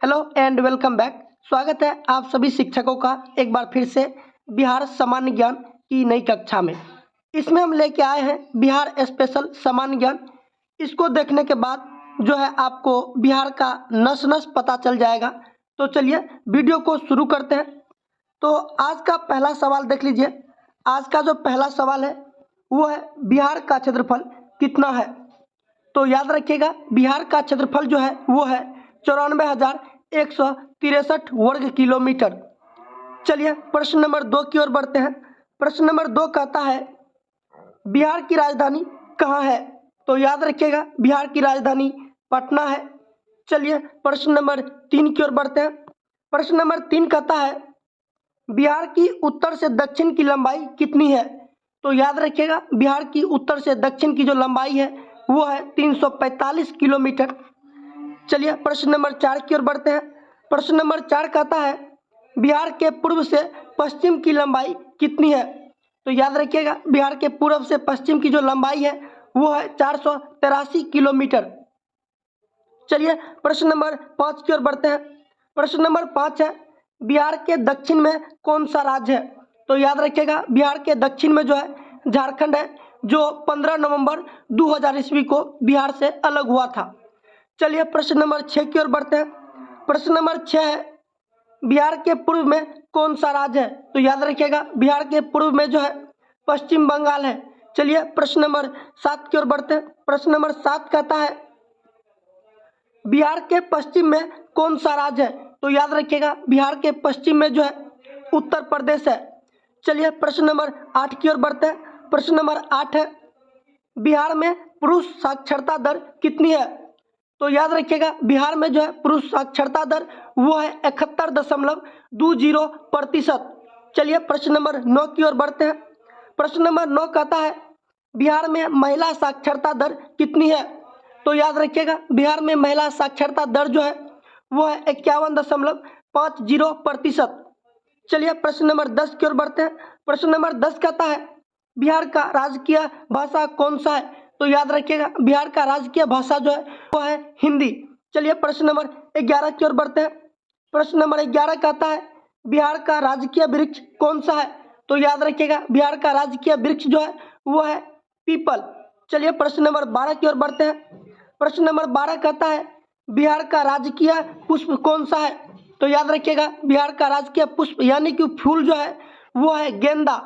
Hello and welcome back. स्वागत है आप सभी शिक्षकों का एक बार फिर से बिहार सामान्य ज्ञान की नई कक्षा में। इसमें हम लेके आए हैं बिहार स्पेशल सामान्य ज्ञान। इसको देखने के बाद जो है आपको बिहार का नस नस पता चल जाएगा। तो चलिए वीडियो को शुरू करते हैं। तो आज का पहला सवाल देख लीजिए। आज का जो पहला सवाल है वो है बिहार का क्षेत्रफल कितना है। तो याद रखिएगा बिहार का क्षेत्रफल जो है वो है 94,163 वर्ग किलोमीटर। चलिए प्रश्न नंबर 2 की ओर बढ़ते हैं। प्रश्न नंबर 2 कहता है बिहार की राजधानी कहाँ है। तो याद रखिएगा बिहार की राजधानी पटना है। चलिए प्रश्न नंबर 3 की ओर बढ़ते हैं। प्रश्न नंबर 3 कहता है बिहार की उत्तर से दक्षिण की लंबाई कितनी है। तो याद रखिएगा बिहार की उत्तर से दक्षिण की जो लंबाई है वो है 345 किलोमीटर। चलिए प्रश्न नंबर 4 की ओर बढ़ते हैं। प्रश्न नंबर 4 कहता है बिहार के पूर्व से पश्चिम की लंबाई कितनी है। तो याद रखिएगा बिहार के पूर्व से पश्चिम की जो लंबाई है वो है 483 किलोमीटर। चलिए प्रश्न नंबर 5 की ओर बढ़ते हैं। प्रश्न नंबर 5 है बिहार के दक्षिण में कौन सा राज्य है। तो याद रखिएगा बिहार के दक्षिण में जो है झारखंड है, जो 15 नवंबर 2000 ईस्वी को बिहार से अलग हुआ था। चलिए प्रश्न नंबर 6 की ओर बढ़ते हैं। प्रश्न नंबर 6 है बिहार के पूर्व में कौन सा राज्य है। तो याद रखिएगा बिहार के पूर्व में जो है पश्चिम बंगाल है। चलिए प्रश्न नंबर 7 की ओर बढ़ते हैं। प्रश्न नंबर 7 कहता है बिहार के पश्चिम में कौन सा राज्य है। तो याद रखिएगा बिहार के पश्चिम में जो है उत्तर प्रदेश है। चलिए प्रश्न नंबर 8 की ओर बढ़ते हैं। प्रश्न नंबर 8 है बिहार में पुरुष साक्षरता दर कितनी है। तो याद रखिएगा बिहार में जो है पुरुष साक्षरता दर वो है 71.20%। चलिए प्रश्न नंबर 9 की ओर बढ़ते हैं। प्रश्न नंबर 9 कहता है बिहार में महिला साक्षरता दर कितनी है। तो याद रखिएगा बिहार में महिला साक्षरता दर जो है वो है 51.50%। चलिए प्रश्न नंबर 10 की ओर बढ़ते हैं। प्रश्न नंबर 10 कहता है बिहार का राजकीय भाषा कौन सा है। तो याद रखिएगा बिहार का राजकीय भाषा जो है वो है हिंदी। चलिए प्रश्न नंबर 11 की ओर बढ़ते हैं। प्रश्न नंबर 11 कहता है बिहार का राजकीय वृक्ष कौन सा है। तो याद रखिएगा बिहार का राजकीय वृक्ष जो है वो है पीपल। चलिए प्रश्न नंबर 12 की ओर बढ़ते हैं। प्रश्न नंबर 12 कहता है बिहार का राजकीय पुष्प कौन सा है। तो याद रखिएगा बिहार का राजकीय पुष्प यानी कि फूल जो है वो है गेंदा।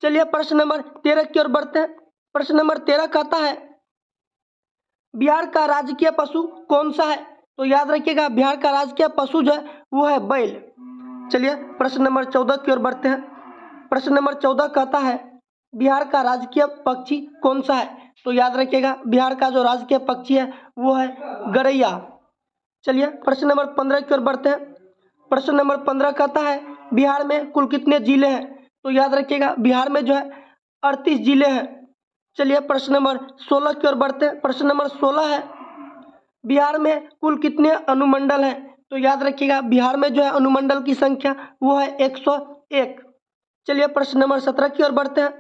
चलिए प्रश्न नंबर 13 की ओर बढ़ते हैं। प्रश्न नंबर 13 कहता है बिहार का राजकीय पशु कौन सा है। तो याद रखिएगा बिहार का राजकीय पशु जो है वो है बैल। चलिए प्रश्न नंबर 14 की ओर बढ़ते हैं। प्रश्न नंबर 14 कहता है बिहार का राजकीय पक्षी कौन सा है। तो याद रखिएगा बिहार का जो राजकीय पक्षी है वो है गरैया। चलिए प्रश्न नंबर 15 की ओर बढ़ते हैं। प्रश्न नंबर 15 कहता है बिहार में कुल कितने जिले हैं। तो याद रखिएगा बिहार में जो है 38 जिले हैं। चलिए प्रश्न नंबर 16 की ओर बढ़ते हैं। प्रश्न नंबर 16 है बिहार में कुल कितने अनुमंडल हैं। तो याद रखिएगा बिहार में जो है अनुमंडल की संख्या वो है 101। चलिए प्रश्न नंबर 17 की ओर बढ़ते हैं।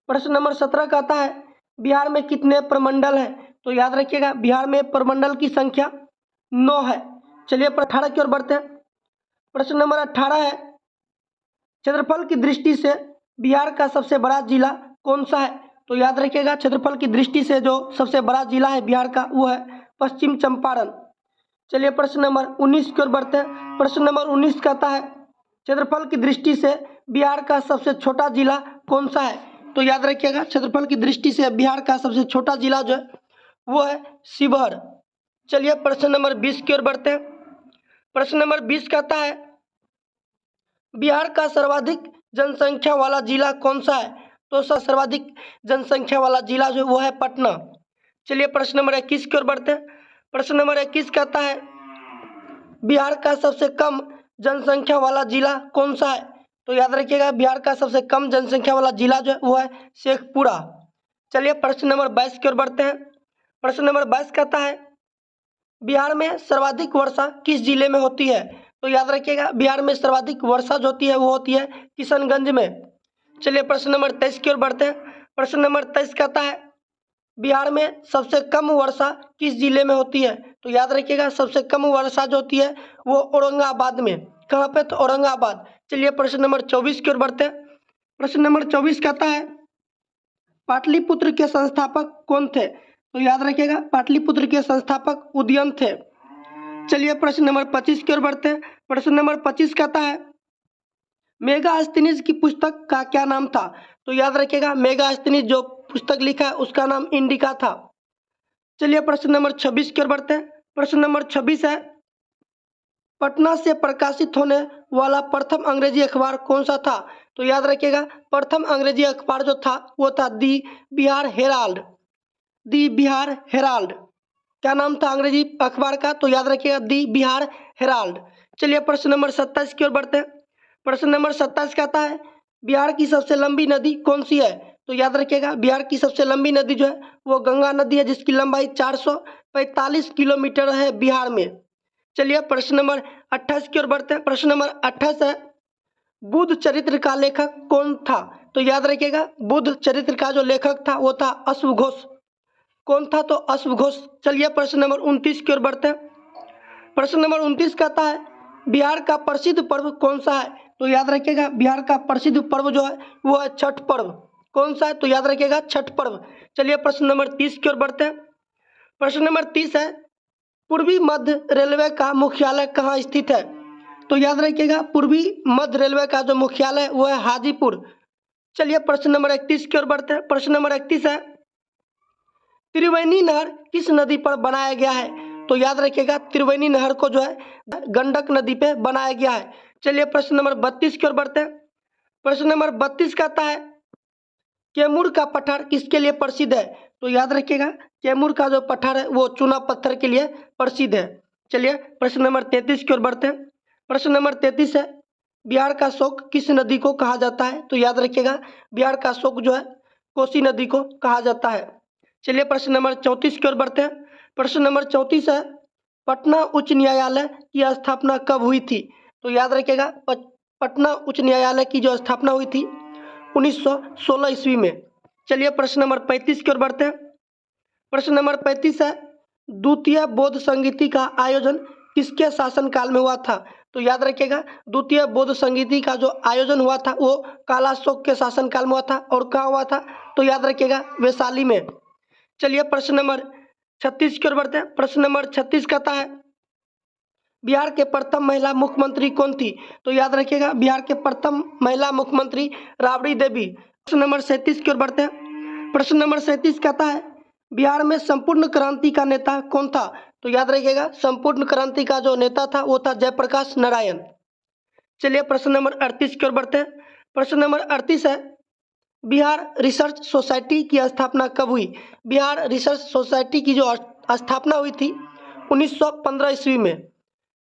प्रश्न नंबर 17 कहता है बिहार में कितने प्रमंडल हैं। तो याद रखिएगा बिहार में प्रमंडल की संख्या 9 है। चलिए 18 की ओर बढ़ते हैं। प्रश्न नंबर 18 है क्षेत्रफल की दृष्टि से बिहार का सबसे बड़ा जिला कौन सा है। तो याद रखिएगा क्षेत्रफल की दृष्टि से जो सबसे बड़ा जिला है बिहार का वो है पश्चिम चंपारण। चलिए प्रश्न नंबर 19 की ओर बढ़ते हैं। प्रश्न नंबर 19 कहता है क्षेत्रफल की दृष्टि से बिहार का सबसे छोटा जिला कौन सा है। तो याद रखिएगा क्षेत्रफल की दृष्टि से बिहार का सबसे छोटा जिला जो है वो है शिवहर। चलिए प्रश्न नंबर 20 की ओर बढ़ते हैं। प्रश्न नंबर 20 कहता है बिहार का सर्वाधिक जनसंख्या वाला जिला कौन सा है। तो सर्वाधिक जनसंख्या वाला जिला जो वो है पटना। चलिए प्रश्न नंबर 21 की ओर बढ़ते हैं। प्रश्न नंबर 21 कहता है बिहार का सबसे कम जनसंख्या वाला जिला कौन सा है। तो याद रखिएगा बिहार का सबसे कम जनसंख्या वाला जिला जो है वो है शेखपुरा। चलिए प्रश्न नंबर 22 की ओर बढ़ते हैं। प्रश्न नंबर 22 कहता है बिहार में सर्वाधिक वर्षा किस जिले में होती है। तो याद रखिएगा बिहार में सर्वाधिक वर्षा जो होती है वो होती है किशनगंज में। चलिए प्रश्न नंबर 23 की ओर बढ़ते हैं। प्रश्न नंबर 23 कहता है बिहार में सबसे कम वर्षा किस जिले में होती है। तो याद रखिएगा सबसे कम वर्षा जो होती है वो औरंगाबाद में। कहाँ पे? तो औरंगाबाद। चलिए प्रश्न नंबर 24 की ओर बढ़ते हैं। प्रश्न नंबर 24 कहता है पाटलिपुत्र के संस्थापक कौन थे? तो याद रखिएगा पाटलिपुत्र के संस्थापक उदयन थे। चलिए प्रश्न नंबर 25 की ओर बढ़ते हैं। प्रश्न नंबर 25 कहता है मेगास्थनीज की पुस्तक का क्या नाम था? तो याद रखिएगा मेगास्थनीज जो पुस्तक लिखा है उसका नाम इंडिका था। चलिए प्रश्न नंबर 26 की ओर बढ़ते हैं। प्रश्न नंबर 26 है पटना से प्रकाशित होने वाला प्रथम अंग्रेजी अखबार कौन सा था? तो याद रखिएगा प्रथम अंग्रेजी अखबार जो था वो था दी बिहार हेराल्ड। दी बिहार हेराल्ड क्या नाम था अंग्रेजी अखबार का? तो याद रखिएगा दी बिहार हेराल्ड। चलिए प्रश्न नंबर 27 की ओर बढ़ते हैं। प्रश्न नंबर 27 कहता है बिहार की सबसे लंबी नदी कौन सी है? तो याद रखिएगा बिहार की सबसे लंबी नदी जो है वो गंगा नदी है, जिसकी लंबाई 445 किलोमीटर है बिहार में। चलिए प्रश्न नंबर 28 की ओर बढ़ते हैं। प्रश्न नंबर 28 है बुद्ध चरित्र का लेखक कौन था? तो याद रखिएगा बुद्ध चरित्र का जो लेखक था वो था अश्वघोष। कौन था? तो अश्वघोष। चलिए प्रश्न नंबर 29 की ओर बढ़ते हैं। प्रश्न नंबर 29 कहता है बिहार का प्रसिद्ध पर्व कौन सा है? तो याद रखिएगा बिहार का प्रसिद्ध पर्व जो है वो है छठ पर्व। कौन सा है? तो याद रखिएगा छठ पर्व। चलिए प्रश्न नंबर 30 की ओर बढ़ते हैं। प्रश्न नंबर 30 है पूर्वी मध्य रेलवे का मुख्यालय कहाँ स्थित है? तो याद रखिएगा पूर्वी मध्य रेलवे का जो मुख्यालय वो है हाजीपुर। चलिए प्रश्न नंबर 31 की ओर बढ़ते हैं। प्रश्न नंबर 31 है त्रिवेणी नहर किस नदी पर बनाया गया है? तो याद रखिएगा त्रिवेणी नहर को जो है गंडक नदी पे बनाया गया है। चलिए प्रश्न नंबर 32 की ओर बढ़ते हैं। प्रश्न नंबर 32 कहता है कैमूर का पठार किसके लिए प्रसिद्ध है? तो याद रखिएगा कैमूर का जो पठार है वो चूना पत्थर के लिए प्रसिद्ध है। चलिए प्रश्न नंबर 33 की ओर बढ़ते हैं। प्रश्न नंबर 33 है बिहार का शोक किस नदी को कहा जाता है? तो याद रखिएगा बिहार का शोक जो है कोसी नदी को कहा जाता है। चलिए प्रश्न नंबर 34 की ओर बढ़ते हैं। प्रश्न नंबर 34 है पटना उच्च न्यायालय की स्थापना कब हुई थी? तो याद रखिएगा पटना उच्च न्यायालय की जो स्थापना हुई थी 1916 ईस्वी में। चलिए प्रश्न नंबर 35 की ओर बढ़ते हैं। प्रश्न नंबर 35 है द्वितीय बौद्ध संगीति का आयोजन किसके शासनकाल में हुआ था? तो याद रखिएगा द्वितीय बौद्ध संगीति का जो आयोजन हुआ था वो कालाशोक के शासनकाल में हुआ था। और कहाँ हुआ था? तो याद रखिएगा वैशाली में। चलिए प्रश्न नंबर 36 की ओर बढ़ते हैं। प्रश्न नंबर 36 कहता है बिहार के प्रथम महिला मुख्यमंत्री कौन थी? तो याद रखिएगा बिहार के प्रथम महिला मुख्यमंत्री राबड़ी देवी। प्रश्न नंबर 37 की ओर बढ़ते हैं। प्रश्न नंबर 37 कहता है बिहार में संपूर्ण क्रांति का नेता कौन था? तो याद रखिएगा संपूर्ण क्रांति का जो नेता था वो था जयप्रकाश नारायण। चलिए प्रश्न नंबर 38 की ओर बढ़ते हैं। प्रश्न नंबर 38 है बिहार रिसर्च सोसाइटी की स्थापना कब हुई? बिहार रिसर्च सोसाइटी की जो स्थापना हुई थी 1915 ईस्वी में।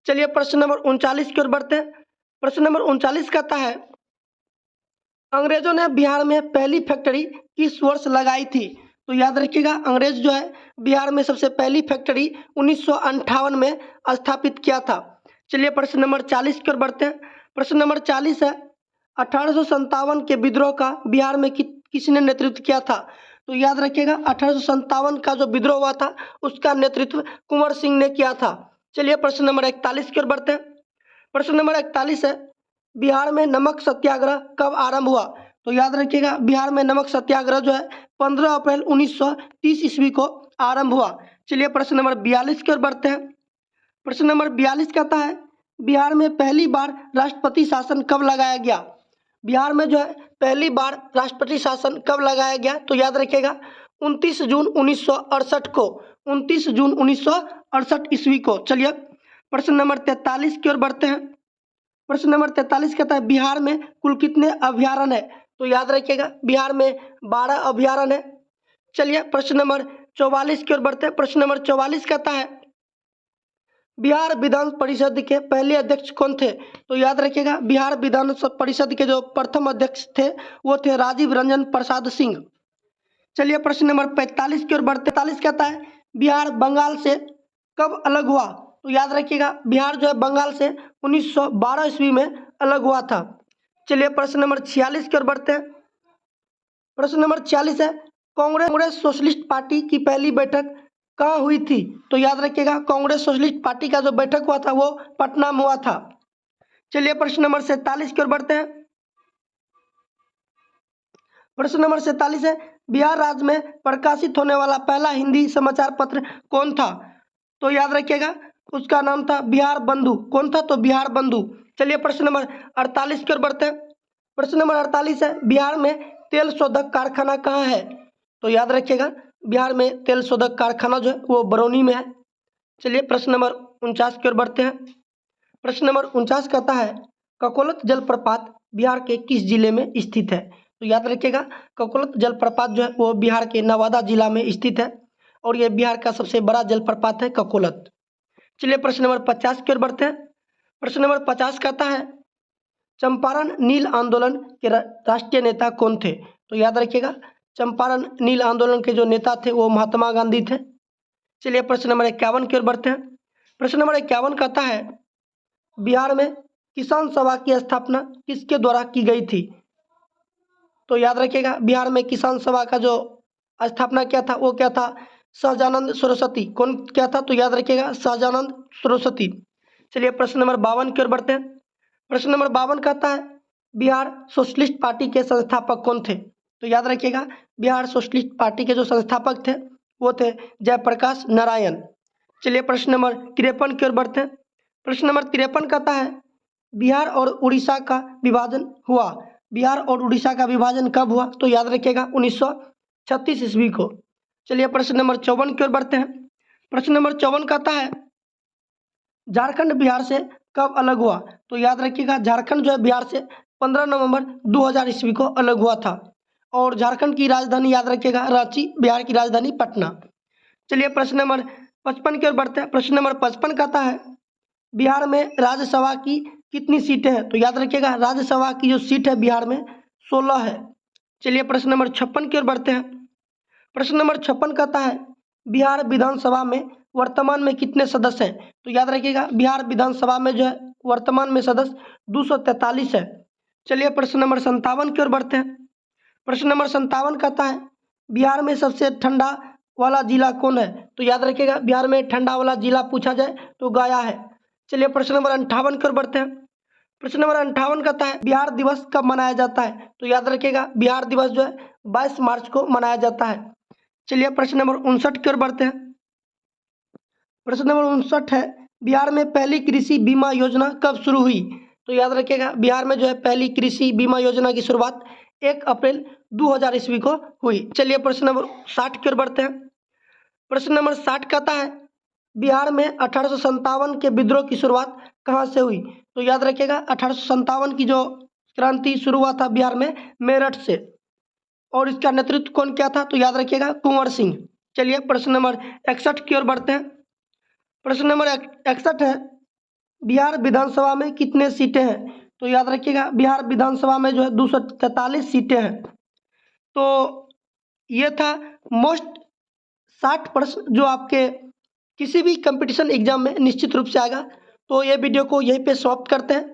चलिए प्रश्न नंबर 39 की ओर बढ़ते हैं। प्रश्न नंबर 39 कहता है अंग्रेजों ने बिहार में पहली फैक्ट्री किस वर्ष लगाई थी? तो याद रखिएगा अंग्रेज जो है बिहार में सबसे पहली फैक्ट्री 1958 में स्थापित किया था। चलिए प्रश्न नंबर 40 की ओर बढ़ते हैं। प्रश्न नंबर 40 है 1857 के विद्रोह का बिहार में किसने नेतृत्व किया था? तो याद रखिएगा 1857 का जो विद्रोह हुआ था उसका नेतृत्व कुंवर सिंह ने किया था। चलिए प्रश्न नंबर 41 की ओर बढ़ते हैं। प्रश्न नंबर 41 है बिहार में नमक सत्याग्रह कब आरंभ हुआ? तो याद रखिएगा बिहार में नमक सत्याग्रह जो है 15 अप्रैल 1930 ईस्वी को आरंभ हुआ। चलिए प्रश्न नंबर 42 की ओर बढ़ते हैं। प्रश्न नंबर 42 कहता है बिहार में पहली बार राष्ट्रपति शासन कब लगाया गया? बिहार में जो है पहली बार राष्ट्रपति शासन कब लगाया गया? तो याद रखिएगा 29 जून 1968 को, 29 जून 1968 ईस्वी को। चलिए प्रश्न नंबर 43 की ओर बढ़ते हैं। प्रश्न नंबर 43 कहता है बिहार में कुल कितने अभयारण्य है? तो याद रखिएगा बिहार में 12 अभयारण्य है। चलिए प्रश्न नंबर 44 की ओर बढ़ते हैं। प्रश्न नंबर 44 कहता है बिहार विधान परिषद के पहले अध्यक्ष कौन थे? तो याद रखिएगा बिहार विधान परिषद के जो प्रथम अध्यक्ष थे वो थे राजीव रंजन प्रसाद सिंह। चलिए प्रश्न नंबर 45 की ओर बढ़ते। 45 कहता है बिहार बंगाल से कब अलग हुआ? तो याद रखिएगा बिहार जो है बंगाल से 1912 ईस्वी में अलग हुआ था। चलिए प्रश्न नंबर 46 की ओर बढ़ते हैं। प्रश्न नंबर 46 है कांग्रेस सोशलिस्ट पार्टी की पहली बैठक कहाँ हुई थी? तो याद रखिएगा कांग्रेस सोशलिस्ट पार्टी का जो बैठक हुआ था वो पटना में हुआ था। चलिए प्रश्न नंबर 47 की ओर बढ़ते हैं। प्रश्न नंबर 47 है, बिहार राज्य में प्रकाशित होने वाला पहला हिंदी समाचार पत्र कौन था? तो याद रखिएगा उसका नाम था बिहार बंधु। कौन था? तो बिहार बंधु। चलिए प्रश्न नंबर 48 की ओर बढ़ते हैं। प्रश्न नंबर 48 है, बिहार में तेल शोधक कारखाना कहाँ है? तो याद रखिएगा बिहार में तेल शोधक कारखाना जो है वो बरौनी में है। चलिए प्रश्न नंबर 49 की ओर बढ़ते हैं। प्रश्न नंबर 49 कहता है, ककोलत जलप्रपात बिहार के किस जिले में स्थित है? तो याद रखिएगा ककोलत जलप्रपात जो है वो बिहार के नवादा जिला में स्थित है और ये बिहार का सबसे बड़ा जलप्रपात है ककोलत। चलिए प्रश्न नंबर 50 की ओर बढ़ते हैं। प्रश्न नंबर 50 कहता है, चंपारण नील आंदोलन के राष्ट्रीय नेता कौन थे? तो याद रखिएगा चंपारण नील आंदोलन के जो नेता थे वो महात्मा गांधी थे। चलिए प्रश्न नंबर 51 की ओर बढ़ते हैं। प्रश्न नंबर 51 कहता है, बिहार में किसान सभा की स्थापना किसके द्वारा की गई थी? तो याद रखिएगा बिहार में किसान सभा का जो स्थापना किया था वो क्या था? सहजानंद सरस्वती। कौन क्या था? तो याद रखिएगा सहजानंद सरस्वती। चलिए प्रश्न नंबर 52 की ओर बढ़ते हैं। प्रश्न नंबर 52 कहता है, बिहार सोशलिस्ट पार्टी के संस्थापक कौन थे? तो याद रखिएगा बिहार सोशलिस्ट पार्टी के जो संस्थापक थे वो थे जयप्रकाश नारायण। चलिए प्रश्न नंबर 53 की ओर बढ़ते हैं। प्रश्न नंबर 53 कहता है, बिहार और उड़ीसा का विभाजन हुआ। बिहार और उड़ीसा का विभाजन कब हुआ? तो याद रखिएगा 1936 ईस्वी को। चलिए प्रश्न नंबर 54 की ओर बढ़ते हैं। प्रश्न नंबर 54 कहता है, झारखंड बिहार से कब अलग हुआ? तो याद रखिएगा झारखंड जो है बिहार से 15 नवंबर 2000 ईस्वी को अलग हुआ था और झारखंड की राजधानी याद रखिएगा रांची, बिहार की राजधानी पटना। चलिए प्रश्न नंबर 55 की ओर बढ़ते हैं। प्रश्न नंबर 55 कहता है, बिहार में राज्यसभा की कितनी सीटें हैं? तो याद रखिएगा राज्यसभा की जो सीट है बिहार में 16 है। चलिए प्रश्न नंबर 56 की ओर बढ़ते हैं। प्रश्न नंबर 56 कहता है, बिहार विधानसभा में वर्तमान में कितने सदस्य हैं? तो याद रखिएगा बिहार विधानसभा में जो है वर्तमान में सदस्य 243 है। चलिए प्रश्न नंबर 57 की ओर बढ़ते हैं। प्रश्न नंबर 57 कहता है, बिहार में सबसे ठंडा वाला जिला कौन है? तो याद रखिएगा बिहार में ठंडा वाला जिला पूछा जाए तो गया है। चलिए प्रश्न नंबर 58 की ओर बढ़ते हैं। प्रश्न नंबर 58 कहता है, बिहार दिवस कब मनाया जाता है? तो याद रखिएगा बिहार दिवस जो है 22 मार्च को मनाया जाता है। चलिए प्रश्न नंबर 59 की ओर बढ़ते हैं। प्रश्न नंबर 59 है, बिहार में पहली कृषि बीमा योजना कब शुरू हुई? तो याद रखिएगा बिहार में जो है पहली कृषि बीमा योजना की शुरुआत 1 अप्रैल 2000 ईस्वी को हुई। चलिए प्रश्न नंबर 60 की ओर बढ़ते हैं। प्रश्न नंबर 60 कहता है, बिहार में 1857 के विद्रोह की शुरुआत कहाँ से हुई? तो याद रखिएगा 1857 की जो क्रांति शुरू हुआ था बिहार में मेरठ से और इसका नेतृत्व कौन किया था? तो याद रखिएगा कुंवर सिंह। चलिए प्रश्न नंबर 61 की ओर बढ़ते हैं। प्रश्न नंबर 61 है, बिहार विधानसभा में कितने सीटें हैं? तो याद रखिएगा बिहार विधानसभा में जो है 243 सीटें हैं। तो ये था मोस्ट 60 प्रश्न जो आपके किसी भी कंपटीशन एग्जाम में निश्चित रूप से आएगा। तो ये वीडियो को यहीं पे समाप्त करते हैं।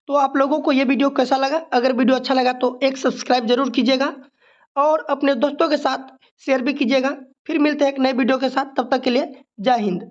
तो आप लोगों को ये वीडियो कैसा लगा? अगर वीडियो अच्छा लगा तो एक सब्सक्राइब जरूर कीजिएगा और अपने दोस्तों के साथ शेयर भी कीजिएगा। फिर मिलते हैं एक नए वीडियो के साथ, तब तक के लिए जय हिंद।